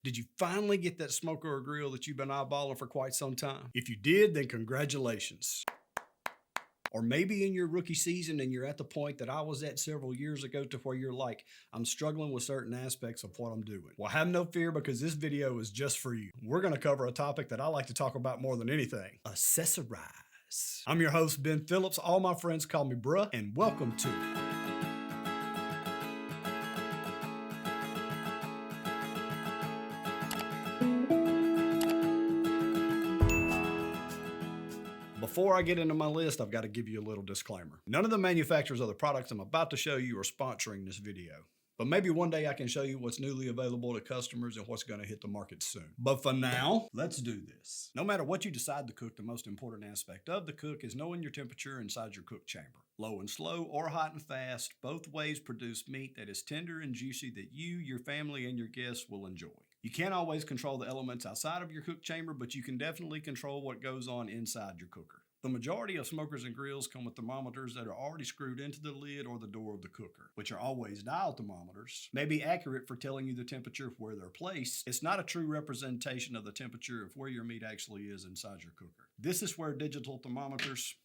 Did you finally get that smoker or grill that you've been eyeballing for quite some time? If you did, then congratulations. Or maybe in your rookie season and you're at the point that I was at several years ago to where you're like, I'm struggling with certain aspects of what I'm doing. Well, have no fear because this video is just for you. We're going to cover a topic that I like to talk about more than anything: accessorize. I'm your host, Ben Phillips. All my friends call me bruh, and welcome to Before I get into my list, I've got to give you a little disclaimer. None of the manufacturers of the products I'm about to show you are sponsoring this video. But maybe one day I can show you what's newly available to customers and what's going to hit the market soon. But for now, let's do this. No matter what you decide to cook, the most important aspect of the cook is knowing your temperature inside your cook chamber. Low and slow or hot and fast, both ways produce meat that is tender and juicy that you, your family, and your guests will enjoy. You can't always control the elements outside of your cook chamber, but you can definitely control what goes on inside your cooker. The majority of smokers and grills come with thermometers that are already screwed into the lid or the door of the cooker, which are always dial thermometers, may be accurate for telling you the temperature of where they're placed. It's not a true representation of the temperature of where your meat actually is inside your cooker. This is where digital thermometers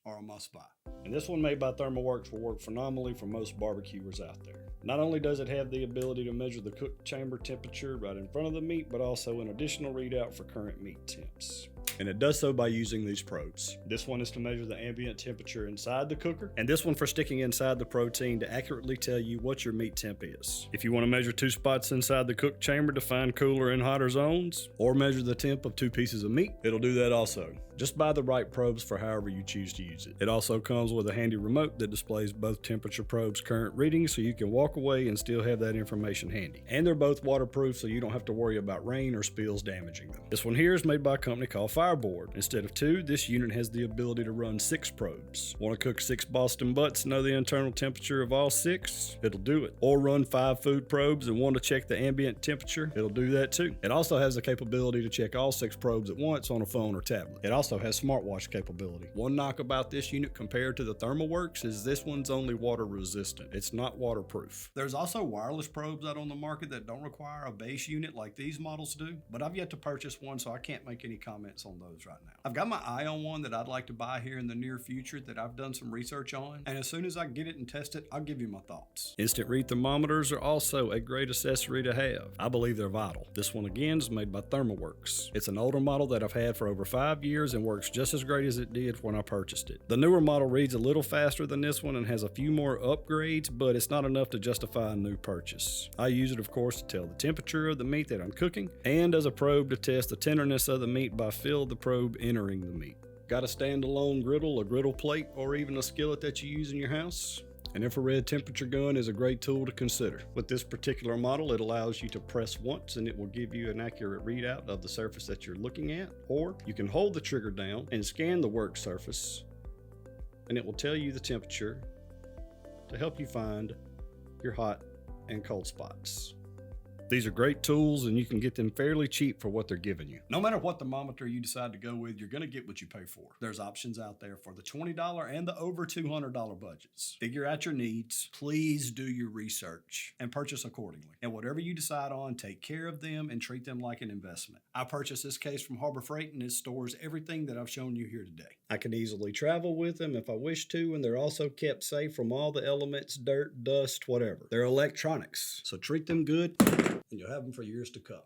are a must buy. And this one made by Thermoworks will work phenomenally for most barbecuers out there. Not only does it have the ability to measure the cook chamber temperature right in front of the meat, but also an additional readout for current meat temps. And it does so by using these probes. This one is to measure the ambient temperature inside the cooker, and this one for sticking inside the protein to accurately tell you what your meat temp is. If you want to measure 2 spots inside the cook chamber to find cooler and hotter zones, or measure the temp of 2 pieces of meat, it'll do that also. Just buy the right probes for however you choose to use it. It also comes with a handy remote that displays both temperature probes' current readings, so you can walk away and still have that information handy. And they're both waterproof, so you don't have to worry about rain or spills damaging them. This one here is made by a company called Fireboard. Instead of 2, this unit has the ability to run 6 probes. Want to cook 6 Boston butts and know the internal temperature of all 6? It'll do it. Or run 5 food probes and want to check the ambient temperature? It'll do that too. It also has the capability to check all 6 probes at once on a phone or tablet. It also has smartwatch capability. One knock about this unit compared to the Thermoworks is this one's only water resistant. It's not waterproof. There's also wireless probes out on the market that don't require a base unit like these models do, but I've yet to purchase one, so I can't make any comments on those right now. I've got my eye on one that I'd like to buy here in the near future that I've done some research on, and as soon as I get it and test it, I'll give you my thoughts. Instant read thermometers are also a great accessory to have. I believe they're vital. This one again is made by Thermoworks. It's an older model that I've had for over 5 years and works just as great as it did when I purchased it. The newer model reads a little faster than this one and has a few more upgrades, but it's not enough to justify a new purchase. I use it, of course, to tell the temperature of the meat that I'm cooking, and as a probe to test the tenderness of the meat by feel of the probe entering the meat. Got a standalone griddle, a griddle plate, or even a skillet that you use in your house? An infrared temperature gun is a great tool to consider. With this particular model, it allows you to press once and it will give you an accurate readout of the surface that you're looking at, or you can hold the trigger down and scan the work surface and it will tell you the temperature to help you find your hot and cold spots. These are great tools and you can get them fairly cheap for what they're giving you. No matter what thermometer you decide to go with, you're going to get what you pay for. There's options out there for the $20 and the over $200 budgets. Figure out your needs. Please do your research and purchase accordingly. And whatever you decide on, take care of them and treat them like an investment. I purchased this case from Harbor Freight and it stores everything that I've shown you here today. I can easily travel with them if I wish to, and they're also kept safe from all the elements, dirt, dust, whatever. They're electronics, so treat them good and you'll have them for years to come.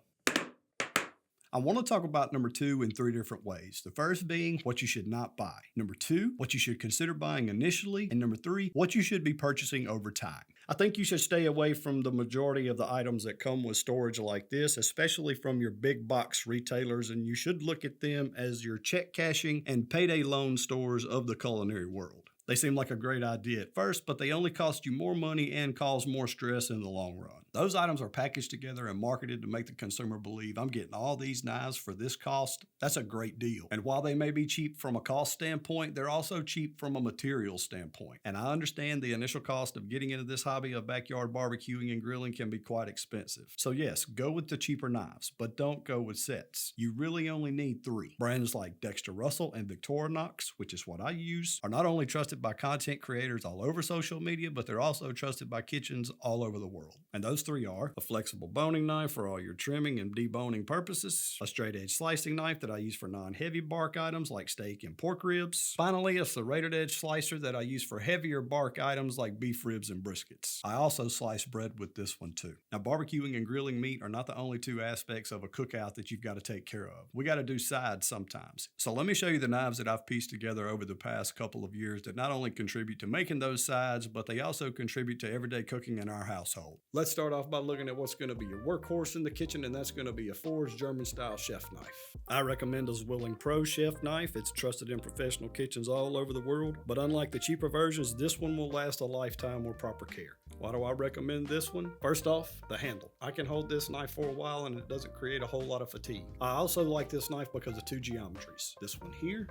I want to talk about number 2 in 3 different ways. The first being what you should not buy. Number 2, what you should consider buying initially. And number 3, what you should be purchasing over time. I think you should stay away from the majority of the items that come with storage like this, especially from your big box retailers, and you should look at them as your check cashing and payday loan stores of the culinary world. They seem like a great idea at first, but they only cost you more money and cause more stress in the long run. Those items are packaged together and marketed to make the consumer believe I'm getting all these knives for this cost. That's a great deal. And while they may be cheap from a cost standpoint, they're also cheap from a material standpoint. And I understand the initial cost of getting into this hobby of backyard barbecuing and grilling can be quite expensive. So yes, go with the cheaper knives, but don't go with sets. You really only need 3. Brands like Dexter Russell and Victorinox, which is what I use, are not only trusted by content creators all over social media, but they're also trusted by kitchens all over the world. And those three are a flexible boning knife for all your trimming and deboning purposes, a straight edge slicing knife that I use for non-heavy bark items like steak and pork ribs, finally a serrated edge slicer that I use for heavier bark items like beef ribs and briskets. I also slice bread with this one too. Now, barbecuing and grilling meat are not the only two aspects of a cookout that you've got to take care of. We got to do sides sometimes. So let me show you the knives that I've pieced together over the past couple of years that not only contribute to making those sides, but they also contribute to everyday cooking in our household. Let's start off by looking at what's going to be your workhorse in the kitchen, and that's going to be a forged German style chef knife. I recommend a Zwilling Pro chef knife. It's trusted in professional kitchens all over the world, but unlike the cheaper versions, this one will last a lifetime with proper care. Why do I recommend this one? First off, the handle. I can hold this knife for a while and it doesn't create a whole lot of fatigue. I also like this knife because of two geometries. This one here,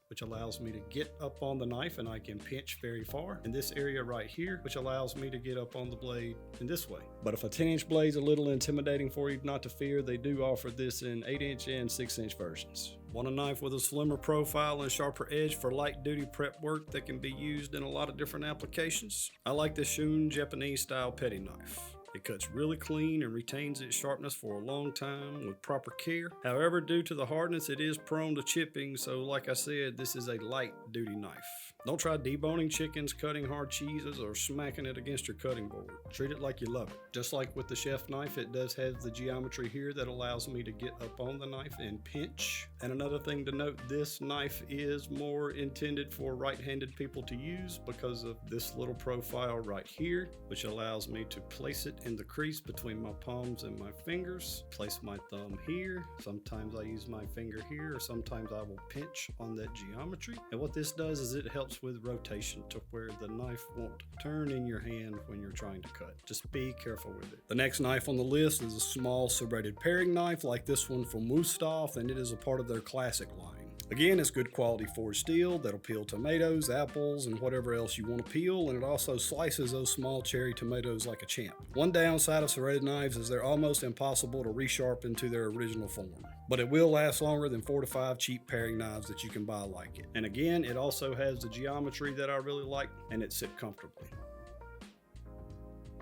which allows me to get up on the knife and I can pinch very far. And this area right here, which allows me to get up on the blade in this way. But if a 10-inch blade's a little intimidating for you, not to fear, they do offer this in 8-inch and 6-inch versions. Want a knife with a slimmer profile and sharper edge for light duty prep work that can be used in a lot of different applications? I like the Shun Japanese style petty knife. It cuts really clean and retains its sharpness for a long time with proper care. However, due to the hardness, it is prone to chipping, so like I said, this is a light duty knife. Don't try deboning chickens, cutting hard cheeses, or smacking it against your cutting board. Treat it like you love it. Just like with the chef knife, it does have the geometry here that allows me to get up on the knife and pinch. And another thing to note, this knife is more intended for right-handed people to use because of this little profile right here, which allows me to place it in the crease between my palms and my fingers. Place my thumb here. Sometimes I use my finger here, or sometimes I will pinch on that geometry. And what this does is it helps with rotation to where the knife won't turn in your hand when you're trying to cut. Just be careful with it. The next knife on the list is a small serrated paring knife like this one from Wusthof, and it is a part of their classic line. Again, it's good quality forged steel that'll peel tomatoes, apples, and whatever else you want to peel, and it also slices those small cherry tomatoes like a champ. One downside of serrated knives is they're almost impossible to resharpen to their original form, but it will last longer than 4 to 5 cheap paring knives that you can buy like it. And again, it also has the geometry that I really like, and it sits comfortably.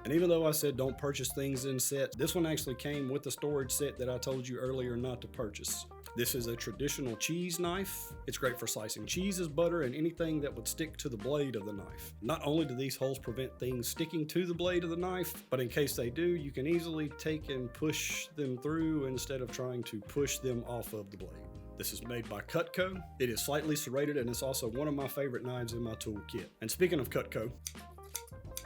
And even though I said don't purchase things in set, this one actually came with the storage set that I told you earlier not to purchase. This is a traditional cheese knife. It's great for slicing cheeses, butter, and anything that would stick to the blade of the knife. Not only do these holes prevent things sticking to the blade of the knife, but in case they do, you can easily take and push them through instead of trying to push them off of the blade. This is made by Cutco. It is slightly serrated, and it's also one of my favorite knives in my toolkit. And speaking of Cutco,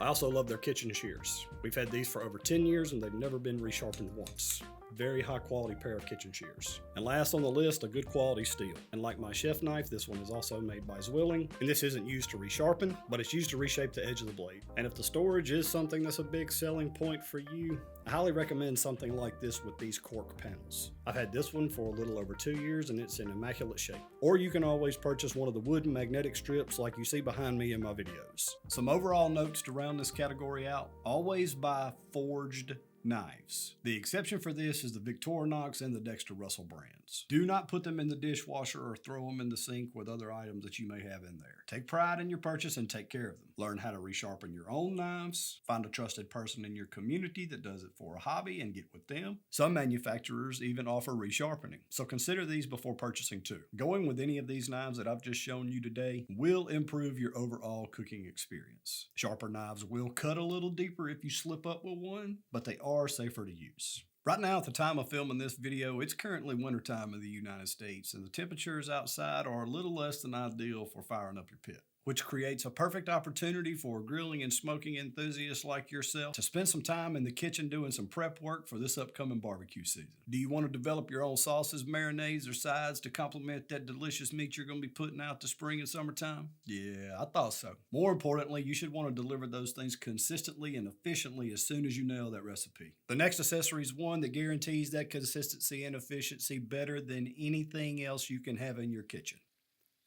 I also love their kitchen shears. We've had these for over 10 years and they've never been resharpened once. Very high quality pair of kitchen shears. And last on the list, a good quality steel. And like my chef knife, this one is also made by Zwilling. And this isn't used to resharpen, but it's used to reshape the edge of the blade. And if the storage is something that's a big selling point for you, I highly recommend something like this with these cork panels. I've had this one for a little over 2 years and it's in immaculate shape. Or you can always purchase one of the wooden magnetic strips like you see behind me in my videos. Some overall notes to round this category out: always buy forged knives. The exception for this is the Victorinox and the Dexter Russell brands. Do not put them in the dishwasher or throw them in the sink with other items that you may have in there. Take pride in your purchase and take care of them. Learn how to resharpen your own knives. Find a trusted person in your community that does it for a hobby and get with them. Some manufacturers even offer resharpening, so consider these before purchasing too. Going with any of these knives that I've just shown you today will improve your overall cooking experience. Sharper knives will cut a little deeper if you slip up with one, but they are safer to use. Right now, at the time of filming this video, it's currently wintertime in the United States, and the temperatures outside are a little less than ideal for firing up your pit, which creates a perfect opportunity for grilling and smoking enthusiasts like yourself to spend some time in the kitchen doing some prep work for this upcoming barbecue season. Do you want to develop your own sauces, marinades, or sides to complement that delicious meat you're going to be putting out this spring and summertime? Yeah, I thought so. More importantly, you should want to deliver those things consistently and efficiently as soon as you nail that recipe. The next accessory is one that guarantees that consistency and efficiency better than anything else you can have in your kitchen.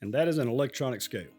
And that is an electronic scale.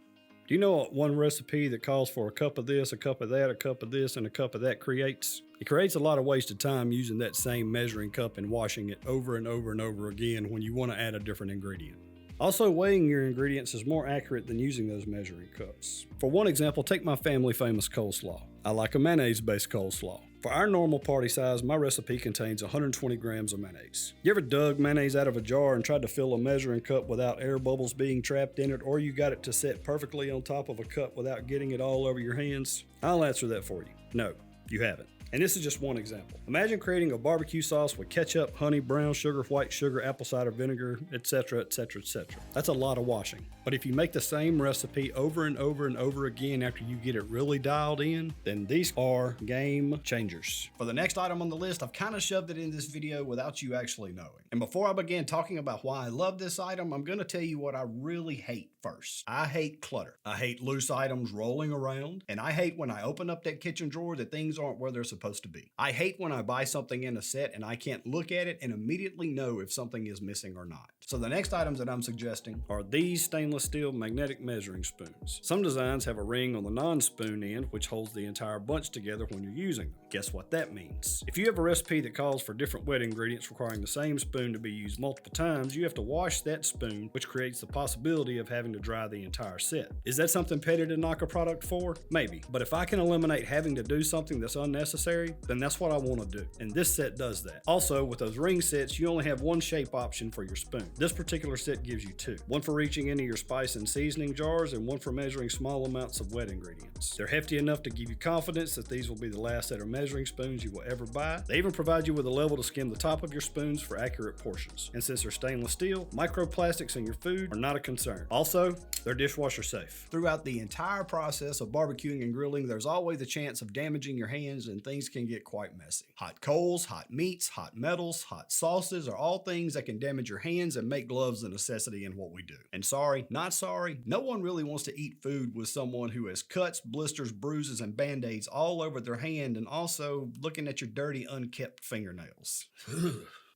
Do you know what one recipe that calls for a cup of this, a cup of that, a cup of this, and a cup of that creates? It creates a lot of wasted time using that same measuring cup and washing it over and over and over again when you want to add a different ingredient. Also, weighing your ingredients is more accurate than using those measuring cups. For one example, take my family famous coleslaw. I like a mayonnaise-based coleslaw. For our normal party size, my recipe contains 120 grams of mayonnaise. You ever dug mayonnaise out of a jar and tried to fill a measuring cup without air bubbles being trapped in it, or you got it to set perfectly on top of a cup without getting it all over your hands? I'll answer that for you. No, you haven't. And this is just one example. Imagine creating a barbecue sauce with ketchup, honey, brown sugar, white sugar, apple cider vinegar, etc., etc., etc. That's a lot of washing. But if you make the same recipe over and over and over again after you get it really dialed in, then these are game changers. For the next item on the list, I've kind of shoved it in this video without you actually knowing. And before I begin talking about why I love this item, I'm going to tell you what I really hate first. I hate clutter. I hate loose items rolling around, and I hate when I open up that kitchen drawer that things aren't where they're supposed to be. I hate when I buy something in a set and I can't look at it and immediately know if something is missing or not. So the next items that I'm suggesting are these stainless steel magnetic measuring spoons. Some designs have a ring on the non-spoon end which holds the entire bunch together when you're using them. Guess what that means? If you have a recipe that calls for different wet ingredients requiring the same spoon to be used multiple times, you have to wash that spoon, which creates the possibility of having to dry the entire set. Is that something petty to knock a product for? Maybe. But if I can eliminate having to do something that's unnecessary, then that's what I want to do. And this set does that. Also, with those ring sets, you only have one shape option for your spoon. This particular set gives you two. One for reaching into your spice and seasoning jars, and one for measuring small amounts of wet ingredients. They're hefty enough to give you confidence that these will be the last set of measuring spoons you will ever buy. They even provide you with a level to skim the top of your spoons for accurate portions. And since they're stainless steel, microplastics in your food are not a concern. Also, they're dishwasher safe. Throughout the entire process of barbecuing and grilling, there's always a chance of damaging your hands, and things can get quite messy. Hot coals, hot meats, hot metals, hot sauces are all things that can damage your hands and make gloves a necessity in what we do. And sorry, not sorry, no one really wants to eat food with someone who has cuts, blisters, bruises, and band-aids all over their hand, and also looking at your dirty, unkept fingernails.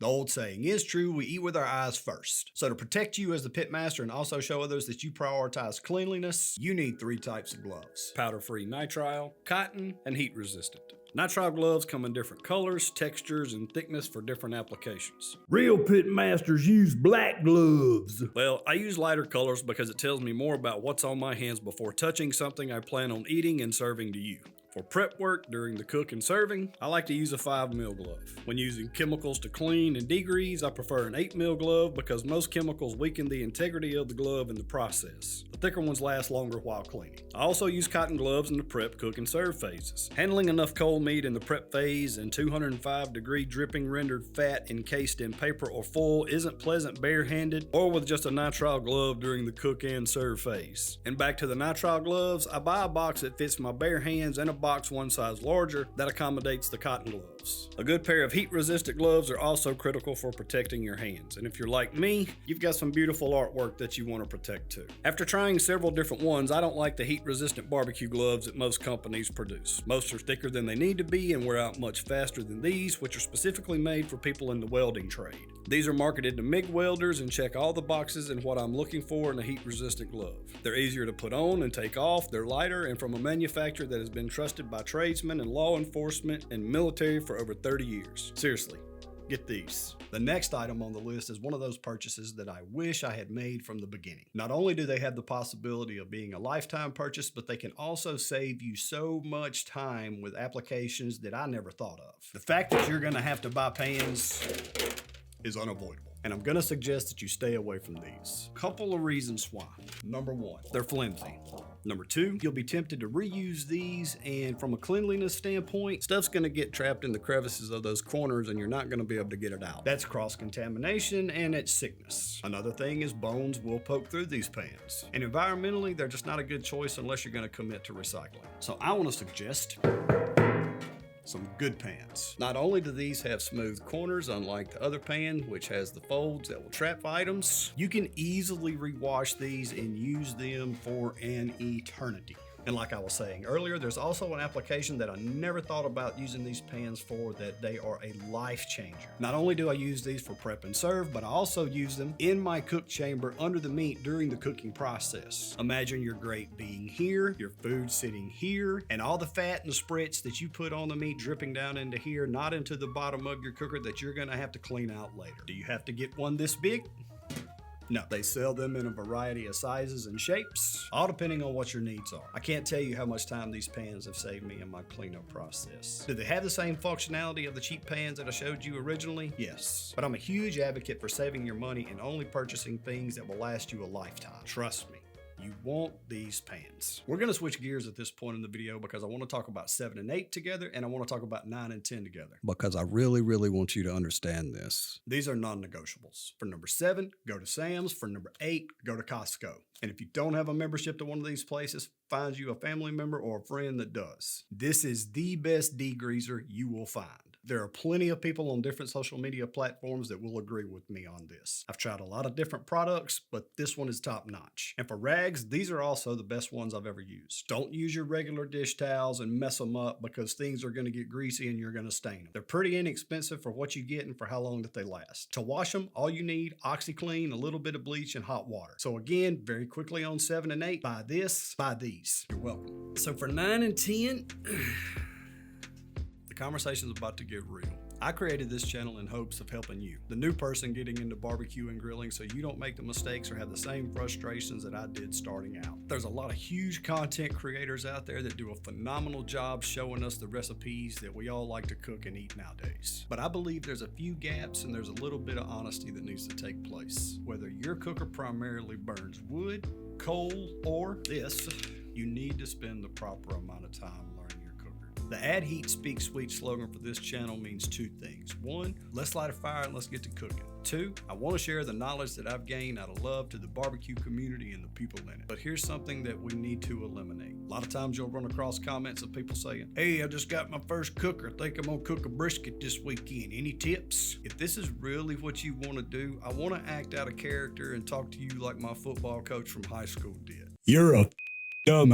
The old saying is true, we eat with our eyes first. So to protect you as the pitmaster and also show others that you prioritize cleanliness, you need 3 types of gloves: powder-free nitrile, cotton, and heat-resistant. Nitrile gloves come in different colors, textures, and thickness for different applications. Real pitmasters use black gloves. Well, I use lighter colors because it tells me more about what's on my hands before touching something I plan on eating and serving to you. For prep work during the cook and serving, I like to use a 5mm glove. When using chemicals to clean and degrease, I prefer an 8mm glove because most chemicals weaken the integrity of the glove in the process. The thicker ones last longer while cleaning. I also use cotton gloves in the prep, cook, and serve phases. Handling enough cold meat in the prep phase and 205-degree dripping rendered fat encased in paper or foil isn't pleasant barehanded or with just a nitrile glove during the cook and serve phase. And back to the nitrile gloves, I buy a box that fits my bare hands and a box one size larger that accommodates the cotton gloves. A good pair of heat-resistant gloves are also critical for protecting your hands, and if you're like me, you've got some beautiful artwork that you want to protect too. After trying several different ones, I don't like the heat-resistant barbecue gloves that most companies produce. Most are thicker than they need to be and wear out much faster than these, which are specifically made for people in the welding trade. These are marketed to MIG welders and check all the boxes in what I'm looking for in a heat-resistant glove. They're easier to put on and take off, they're lighter, and from a manufacturer that has been trusted by tradesmen and law enforcement and military for over 30 years. Seriously, get these. The next item on the list is one of those purchases that I wish I had made from the beginning. Not only do they have the possibility of being a lifetime purchase, but they can also save you so much time with applications that I never thought of. The fact that you're gonna have to buy pans is unavoidable. And I'm gonna suggest that you stay away from these. Couple of reasons why. Number 1, they're flimsy. Number 2, you'll be tempted to reuse these, and from a cleanliness standpoint, stuff's gonna get trapped in the crevices of those corners and you're not gonna be able to get it out. That's cross-contamination and it's sickness. Another thing is bones will poke through these pans. And environmentally, they're just not a good choice unless you're gonna commit to recycling. So I wanna suggest some good pans. Not only do these have smooth corners, unlike the other pan, which has the folds that will trap items, you can easily rewash these and use them for an eternity. And like I was saying earlier, there's also an application that I never thought about using these pans for, that they are a life changer. Not only do I use these for prep and serve, but I also use them in my cook chamber under the meat during the cooking process. Imagine your grate being here, your food sitting here, and all the fat and spritz that you put on the meat dripping down into here, not into the bottom of your cooker that you're gonna have to clean out later. Do you have to get one this big? No, they sell them in a variety of sizes and shapes, all depending on what your needs are. I can't tell you how much time these pans have saved me in my cleanup process. Do they have the same functionality of the cheap pans that I showed you originally? Yes. But I'm a huge advocate for saving your money and only purchasing things that will last you a lifetime. Trust me. You want these pans. We're going to switch gears at this point in the video because I want to talk about 7 and 8 together, and I want to talk about 9 and 10 together. Because I really want you to understand this. These are non-negotiables. For number 7, go to Sam's. For number 8, go to Costco. And if you don't have a membership to one of these places, find you a family member or a friend that does. This is the best degreaser you will find. There are plenty of people on different social media platforms that will agree with me on this. I've tried a lot of different products, but this one is top notch. And for rags, these are also the best ones I've ever used. Don't use your regular dish towels and mess them up because things are going to get greasy and you're going to stain them. They're pretty inexpensive for what you get and for how long that they last. To wash them, all you need, OxyClean, a little bit of bleach, and hot water. So again, very quickly on 7 and 8, buy this, buy these. You're welcome. So for 9 and 10... the conversation's about to get real. I created this channel in hopes of helping you, the new person getting into barbecue and grilling, so you don't make the mistakes or have the same frustrations that I did starting out. There's a lot of huge content creators out there that do a phenomenal job showing us the recipes that we all like to cook and eat nowadays. But I believe there's a few gaps and there's a little bit of honesty that needs to take place. Whether your cooker primarily burns wood, coal, or this, you need to spend the proper amount of time learning your cooker. The Add Heat Speak Sweet slogan for this channel means 2 things. 1, let's light a fire and let's get to cooking. 2, I want to share the knowledge that I've gained out of love to the barbecue community and the people in it. But here's something that we need to eliminate. A lot of times you'll run across comments of people saying, hey, I just got my first cooker. I think I'm going to cook a brisket this weekend. Any tips? If this is really what you want to do, I want to act out a character and talk to you like my football coach from high school did. You're a dumb.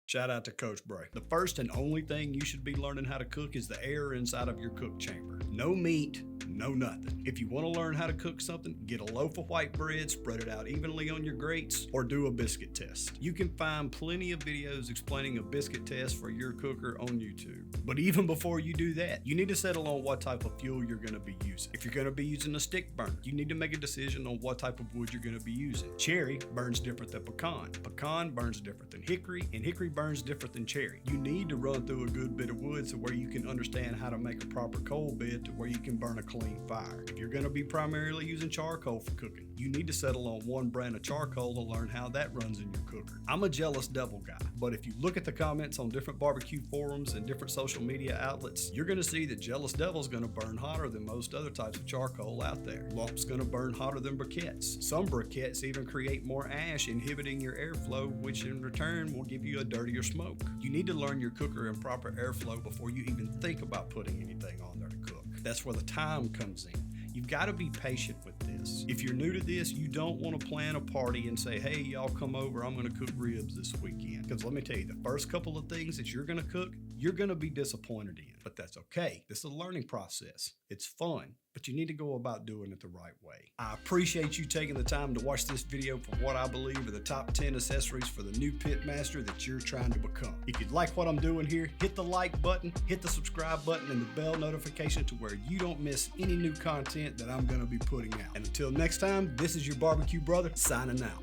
Shout out to Coach Bray. The first and only thing you should be learning how to cook is the air inside of your cook chamber. No meat, no nothing. If you want to learn how to cook something, get a loaf of white bread, spread it out evenly on your grates, or do a biscuit test. You can find plenty of videos explaining a biscuit test for your cooker on YouTube. But even before you do that, you need to settle on what type of fuel you're going to be using. If you're going to be using a stick burner, you need to make a decision on what type of wood you're going to be using. Cherry burns different than pecan. Pecan burns different than hickory, and hickory burns different than cherry. You need to run through a good bit of wood so where you can understand how to make a proper coal bed to where you can burn a clean fire. If you're going to be primarily using charcoal for cooking, you need to settle on one brand of charcoal to learn how that runs in your cooker. I'm a jealous devil guy, but if you look at the comments on different barbecue forums and different social media outlets, you're going to see that Jealous Devil's going to burn hotter than most other types of charcoal out there. Lump's going to burn hotter than briquettes. Some briquettes even create more ash, inhibiting your airflow, which in return will give you a dirtier smoke. You need to learn your cooker and proper airflow before you even think about putting anything on there to cook. That's where the time comes in. You've got to be patient with this. If you're new to this, you don't want to plan a party and say, hey, y'all come over, I'm going to cook ribs this weekend. Because let me tell you, the first couple of things that you're going to cook, you're going to be disappointed in. But that's okay. This is a learning process. It's fun, but you need to go about doing it the right way. I appreciate you taking the time to watch this video for what I believe are the top 10 accessories for the new Pitmaster that you're trying to become. If you like what I'm doing here, hit the like button, hit the subscribe button, and the bell notification to where you don't miss any new content that I'm going to be putting out. And until next time, this is your barbecue brother signing out.